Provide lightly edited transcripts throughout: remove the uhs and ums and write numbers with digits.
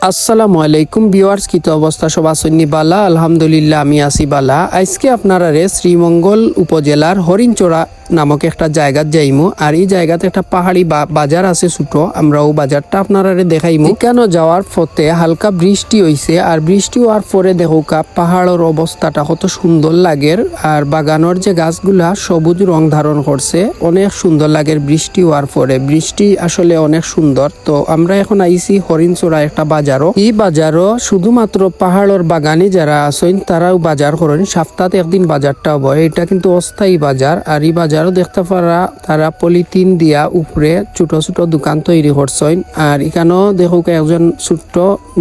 আসসালামু আলাইকুম ভিউয়ার্স, কি তো অবস্থা? সব আসন্নি বালা? আলহামদুলিল্লাহ আমি আসি বালা। আজকে আপনারা শ্রীমঙ্গল উপজেলার হরিণচড়া নামক একটা জায়গা যাইমু। আর এই জায়গাতে একটা পাহাড়ি বাজার আছে ছোট, আমরা ও বাজারটা আপনারা দেখাইমু। কেন যাওয়ার পথে হালকা বৃষ্টি হইছে, আর বৃষ্টি হওয়ার পরে দেখোকা পাহাড়ের অবস্থাটা কত সুন্দর লাগে। আর বাগানের যে গাছগুলা সবুজ রং ধারণ করছে, অনেক সুন্দর লাগে বৃষ্টি হওয়ার পরে। বৃষ্টি আসলে অনেক সুন্দর। তো আমরা এখন আইছি হরিণচড়া একটা বাজারও। এই বাজারও শুধুমাত্র পাহাড়ের বাগানি যারা আছেন তারাও বাজার করেন। সপ্তাহে একদিন বাজারটা হয়। এটা কিন্তু অস্থায়ী বাজার। আর এই বাজারও দেখতে পারা তারা পলিথিন দিয়া উপরে ছোট ছোট দোকান তৈরি করছেন। আর এখানেও দেখো একজন ছোট্ট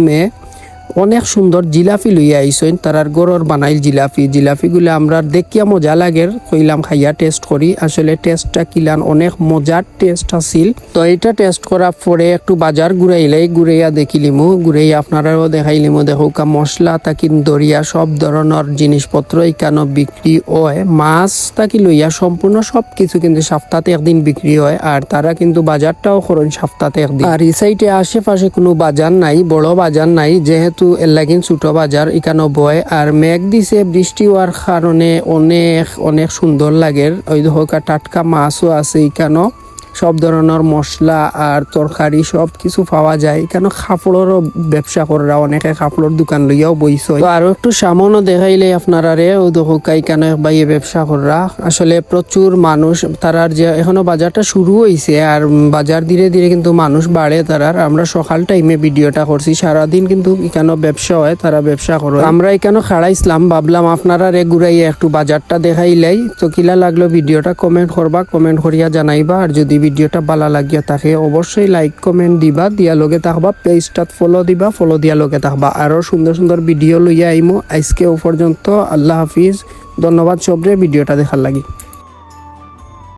মেয়ে অনেক সুন্দর জিলাপি লইয়া আইসেন। তারার গরর বানাইল জিলাপিগুলো আমরা দেখিয়া মজা লাগে, কইলাম খাইয়া টেস্ট করি। আসলে টেস্টটা কিলান অনেক মজার টেস্ট আছিল। তো এটা টেস্ট করার পরে একটু বাজার ঘুরাইয়া দেখিলিমু, ঘুরাইয়া আপনারাও দেখাইলিমু। দেখোকা মশলা তাকি দরিয়া সব ধরনের জিনিসপত্র এখানে বিক্রি হয়। মাছ তাকি লইয়া সম্পূর্ণ সব কিছু কিন্তু সপ্তাহে একদিন বিক্রি হয়। আর তারা কিন্তু বাজারটাও করেন সপ্তাহে একদিন। আর এই সাইডে আশেপাশে কোনো বাজার নাই, বড় বাজার নাই, যেহেতু এলাকিন ছোট বাজার এখানে বয়। আর মেঘ দিছে, বৃষ্টি হওয়ার কারণে অনেক অনেক সুন্দর লাগে। ওই হোকা টাটকা মাছও আছে এখানে, সব ধরনের মশলা আর তরকারি সব কিছু পাওয়া যায়। এখানে কাপড়েরও ব্যবসা করা, অনেকে কাপড়ের দোকান লইয়াও বইছে। তো আরো একটু সামানও দেখাইলে আপনারা ও দেখা এখানে বাইয়ে ব্যবসা করা। আসলে প্রচুর মানুষ তারার, যে এখনো বাজারটা শুরু হয়েছে। আর বাজার ধীরে ধীরে কিন্তু মানুষ বাড়ে তারার। আমরা সকাল টাইমে ভিডিওটা করছি, সারাদিন কিন্তু এখানে ব্যবসা হয়, তারা ব্যবসা করে। আমরা এখানে খাড়াইছিলাম, ভাবলাম আপনারা ঘুরাইয়া একটু বাজারটা দেখাইলাই। তো কিলা লাগলো ভিডিওটা কমেন্ট করবা, কমেন্ট করিয়া জানাইবা। আর যদি ভিডিওটা ভালো লাগিয়া থাকে অবশ্যই লাইক কমেন্ট দিবা, দিয়া লগে থাকবা। পেজটাত ফলো দিবা, ফলো দিয়া লগে থাকবা। আরো সুন্দর সুন্দর ভিডিও লইয়া আইমু। আজকে ও পর্যন্ত, আল্লাহ হাফিজ। ধন্যবাদ সবরে ভিডিওটা দেখার লাগি।